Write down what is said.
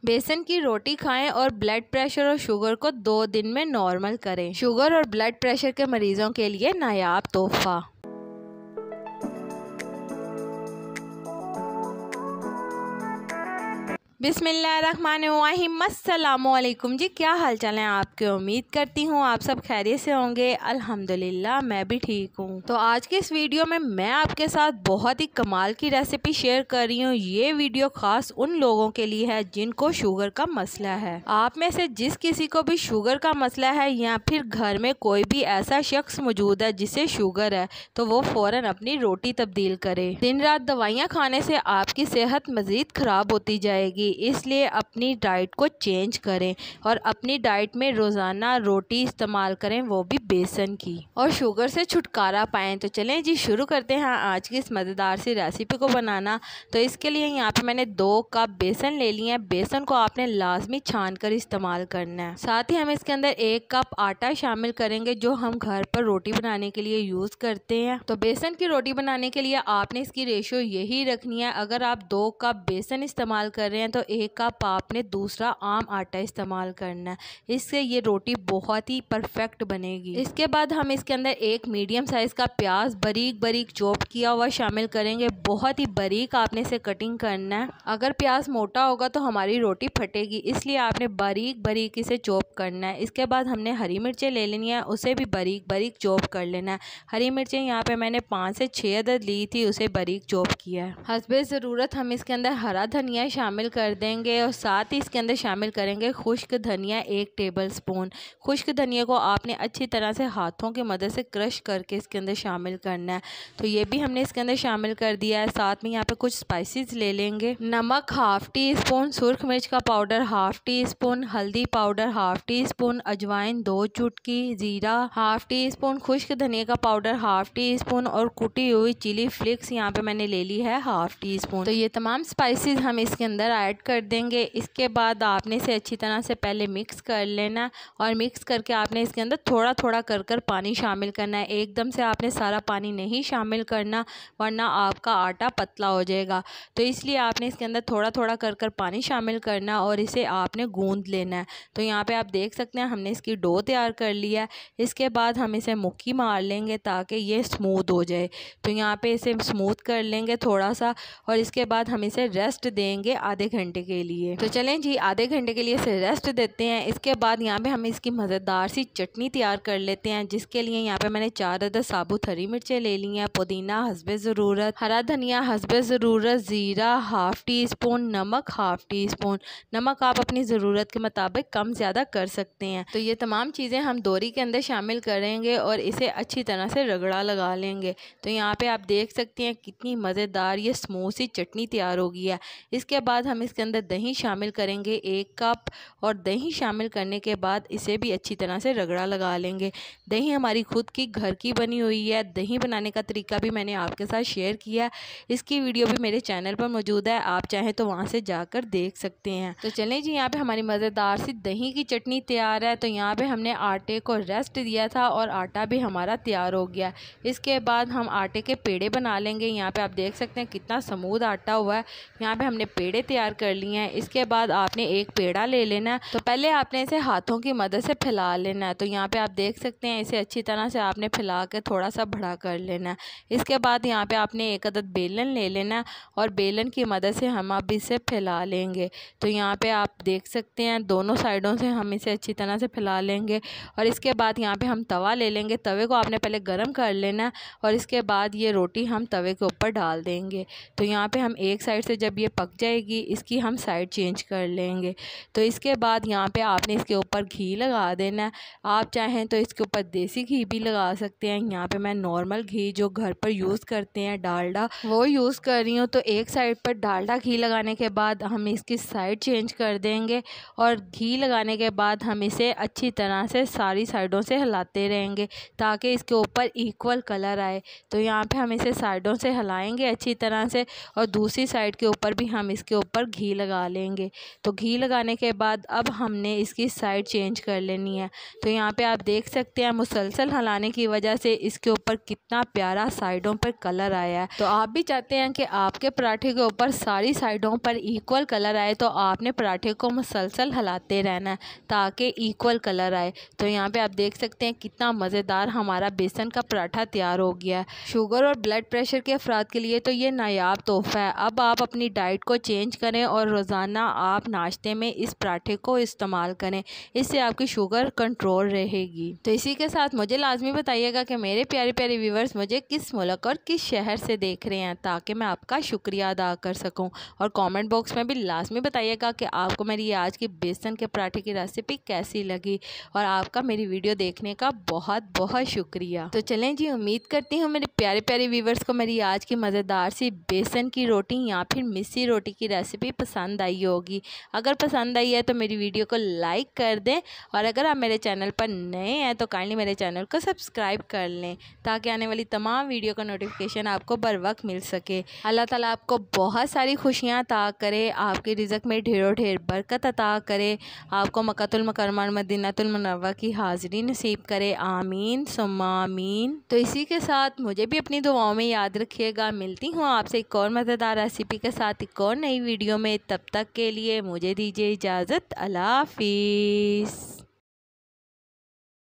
बेसन की रोटी खाएं और ब्लड प्रेशर और शुगर को 2 दिन में नॉर्मल करें। शुगर और ब्लड प्रेशर के मरीजों के लिए नायाब तोहफा। बिस्मिल्लाहिर्रहमानिर्रहीम। अस्सलामुअलैकुम जी, क्या हाल चाल है आपके? उम्मीद करती हूँ आप सब खैरियत से होंगे। अल्हम्दुलिल्लाह मैं भी ठीक हूँ। तो आज के इस वीडियो में मैं आपके साथ बहुत ही कमाल की रेसिपी शेयर कर रही हूँ। ये वीडियो खास उन लोगों के लिए है जिनको शुगर का मसला है। आप में से जिस किसी को भी शुगर का मसला है या फिर घर में कोई भी ऐसा शख्स मौजूद है जिसे शुगर है, तो वो फौरन अपनी रोटी तब्दील करे। दिन रात दवाइयाँ खाने से आपकी सेहत मजीद खराब होती जाएगी, इसलिए अपनी डाइट को चेंज करें और अपनी डाइट में रोज़ाना रोटी इस्तेमाल करें, वो भी बेसन की, और शुगर से छुटकारा पाएं। तो चलें जी शुरू करते हैं आज की इस मज़ेदार सी रेसिपी को बनाना। तो इसके लिए यहाँ पे मैंने 2 कप बेसन ले लिए हैं। बेसन को आपने लाजमी छान कर इस्तेमाल करना है। साथ ही हम इसके अंदर 1 कप आटा शामिल करेंगे जो हम घर पर रोटी बनाने के लिए यूज़ करते हैं। तो बेसन की रोटी बनाने के लिए आपने इसकी रेशियो यही रखनी है। अगर आप 2 कप बेसन इस्तेमाल कर रहे हैं तो 1 कप आपने दूसरा आम आटा इस्तेमाल करना है। इससे ये रोटी बहुत ही परफेक्ट बनेगी। इसके बाद हम इसके अंदर 1 मीडियम साइज़ का प्याज बारीक बारीक चॉप किया हुआ शामिल करेंगे। बहुत ही बारीक आपने इसे कटिंग करना है। अगर प्याज मोटा होगा तो हमारी रोटी फटेगी, इसलिए आपने बारीक बारीक इसे चॉप करना है। इसके बाद हमने हरी मिर्चें ले लेनी है, उसे भी बारीक बारीक चॉप कर लेना है। हरी मिर्चें यहाँ पे मैंने 5 से 6 अदद ली थी, उसे बारीक चॉप किया है। हस्बे ज़रूरत हम इसके अंदर हरा धनिया शामिल कर देंगे और साथ ही इसके अंदर शामिल करेंगे खुश्क धनिया 1 टेबलस्पून। खुश्क धनिया को आपने अच्छी तरह से हाथों की मदद से क्रश करके इसके अंदर शामिल करना है। तो ये भी हमने इसके अंदर शामिल कर दिया है। साथ में यहाँ पे कुछ स्पाइसेस ले लेंगे। नमक 1/2 टीस्पून, सुर्ख मिर्च का पाउडर 1/2 टीस्पून, हल्दी पाउडर 1/2 टीस्पून, अजवाइन 2 चुटकी, जीरा 1/2 टीस्पून, खुश्क धनिया का पाउडर 1/2 टीस्पून और कुटी हुई चिली फ्लेक्स यहाँ पे मैंने ले ली है 1/2 टीस्पून। तो ये तमाम स्पाइसेस हम इसके अंदर ऐड कर देंगे। इसके बाद आपने इसे अच्छी तरह से पहले मिक्स कर लेना और मिक्स करके आपने इसके अंदर थोड़ा थोड़ा कर पानी शामिल करना है। एकदम से आपने सारा पानी नहीं शामिल करना, वरना आपका आटा पतला हो जाएगा। तो इसलिए आपने इसके अंदर थोड़ा थोड़ा कर पानी शामिल करना और इसे आपने गूंद लेना है। तो यहाँ पे आप देख सकते हैं हमने इसकी डो तैयार कर लिया है। इसके बाद हम इसे मुक्की मार लेंगे ताकि ये स्मूथ हो जाए। तो यहाँ पे इसे स्मूथ कर लेंगे थोड़ा सा और इसके बाद हम इसे रेस्ट देंगे आधे घंटे के लिए। तो चलें जी आधे घंटे के लिए इसे रेस्ट देते हैं। इसके बाद यहाँ पे हम इसकी मज़ेदार सी चटनी तैयार कर लेते हैं, जिसके लिए यहाँ पे मैंने 4 अदद साबुत हरी मिर्चें ले ली हैं, पुदीना हस्बे ज़रूरत, हरा धनिया हस्बे ज़रूरत, ज़ीरा 1/2 टीस्पून, नमक 1/2 टीस्पून। नमक आप अपनी ज़रूरत के मुताबिक कम ज़्यादा कर सकते हैं। तो ये तमाम चीज़ें हम दोरी के अंदर शामिल करेंगे और इसे अच्छी तरह से रगड़ा लगा लेंगे। तो यहाँ पे आप देख सकते हैं कितनी मज़ेदार ये स्मूथ सी चटनी तैयार हो गई है। इसके बाद हम इसके अंदर दही शामिल करेंगे 1 कप, और दही शामिल करने के बाद इसे भी अच्छी तरह से रगड़ा लगा लेंगे। दही हमारी खुद की घर की बनी हुई है। दही बनाने का तरीका भी मैंने आपके साथ शेयर किया, इसकी वीडियो भी मेरे चैनल पर मौजूद है, आप चाहें तो वहाँ से जाकर देख सकते हैं। तो चलें जी यहाँ पे हमारी मज़ेदार सी दही की चटनी तैयार है। तो यहाँ पे हमने आटे को रेस्ट दिया था और आटा भी हमारा तैयार हो गया। इसके बाद हम आटे के पेड़े बना लेंगे। यहाँ पे आप देख सकते हैं कितना स्मूथ आटा हुआ है। यहाँ पे हमने पेड़े तैयार कर लिए हैं। इसके बाद आपने एक पेड़ा ले लेना है। तो पहले आपने इसे हाथों की मदद से फैला लेना है। तो यहाँ पे आप देख सकते हैं इसे अच्छी तरह से आपने फैला के थोड़ा सा बड़ा कर लेना है। इसके बाद यहाँ पे आपने 1 अदद बेलन ले लेना और बेलन की मदद से हम अब इसे फैला लेंगे। तो यहाँ पे आप देख सकते हैं दोनों साइडों से हम इसे अच्छी तरह से फैला लेंगे। और इसके बाद यहाँ पे हम तवा ले लेंगे। तवे को आपने पहले गर्म कर लेना और इसके बाद ये रोटी हम तवे के ऊपर डाल देंगे। तो यहाँ पे हम एक साइड से जब ये पक जाएगी इसकी हम साइड चेंज कर लेंगे। तो इसके बाद यहाँ पे आपने इसके ऊपर घी लगा देना है। आप चाहें तो इसके ऊपर देसी घी भी लगा सकते हैं। यहाँ पे मैं नॉर्मल घी जो घर पर यूज़ करते हैं डालडा, वो यूज़ कर रही हूँ। तो एक साइड पर डालडा घी लगाने के बाद हम इसकी साइड चेंज कर देंगे और घी लगाने के बाद हम इसे अच्छी तरह से सारी साइडों से हिलाते रहेंगे ताकि इसके ऊपर इक्वल कलर आए। तो यहाँ पे हम इसे साइडों से हिलाएंगे अच्छी तरह से और दूसरी साइड के ऊपर भी हम इसके ऊपर घी लगा लेंगे। तो घी लगाने के बाद अब हमने इसकी साइड चेंज कर लेनी है। तो यहाँ पे आप देख सकते हैं मुसलसल हिलाने की वजह से इसके ऊपर कितना प्यारा साइडों पर कलर आया है। तो आप भी चाहते हैं कि आपके पराठे के ऊपर सारी साइडों पर इक्वल कलर आए, तो आपने पराठे को मुसलसल हिलाते रहना है ताकि इक्वल कलर आए। तो यहाँ पे आप देख सकते हैं कितना मज़ेदार हमारा बेसन का पराठा तैयार हो गया है। शुगर और ब्लड प्रेशर के अफराद के लिए तो ये नायाब तोहफ़ा है। अब आप अपनी डाइट को चेंज करें और रोज़ाना आप नाश्ते में इस पराठे को इस्तेमाल करें, इससे आपकी शुगर कंट्रोल रहेगी। तो इसी के साथ मुझे लाजमी बताइएगा कि मेरे प्यारे प्यारे व्यूवर्स मुझे किस मुल्क और किस शहर से देख रहे हैं, ताकि मैं आपका शुक्रिया अदा कर सकूं। और कमेंट बॉक्स में भी लाजमी बताइएगा कि आपको मेरी आज की बेसन के पराठे की रेसिपी कैसी लगी। और आपका मेरी वीडियो देखने का बहुत बहुत शुक्रिया। तो चलें जी, उम्मीद करती हूँ मेरे प्यारे प्यारे व्यूवर्स को मेरी आज की मज़ेदार सी बेसन की रोटी या फिर मिस्सी रोटी की रेसिपी पसंद आई होगी। अगर पसंद आई है तो मेरी वीडियो को लाइक कर दें, और अगर आप मेरे चैनल पर नए हैं तो काइंडली मेरे चैनल को सब्सक्राइब कर लें, ताकि आने वाली तमाम वीडियो का नोटिफिकेशन आपको बर वक्त मिल सके। अल्लाह ताला आपको बहुत सारी खुशियाँ अता करे, आपके रिज़्क में ढेरों ढेर बरकत अता करे, आपको मक्कातुल मुकर्रमा मदीनातुल मुनव्वरा की हाज़िरी नसीब करे। आमीन सुम्मा आमीन। तो इसी के साथ मुझे भी अपनी दुआओं में याद रखिएगा। मिलती हूँ आपसे एक और मज़ेदार रेसिपी के साथ एक और नई वीडियो में। तब तक के लिए मुझे दीजिए इजाज़त। अल्लाह हाफ़िज़।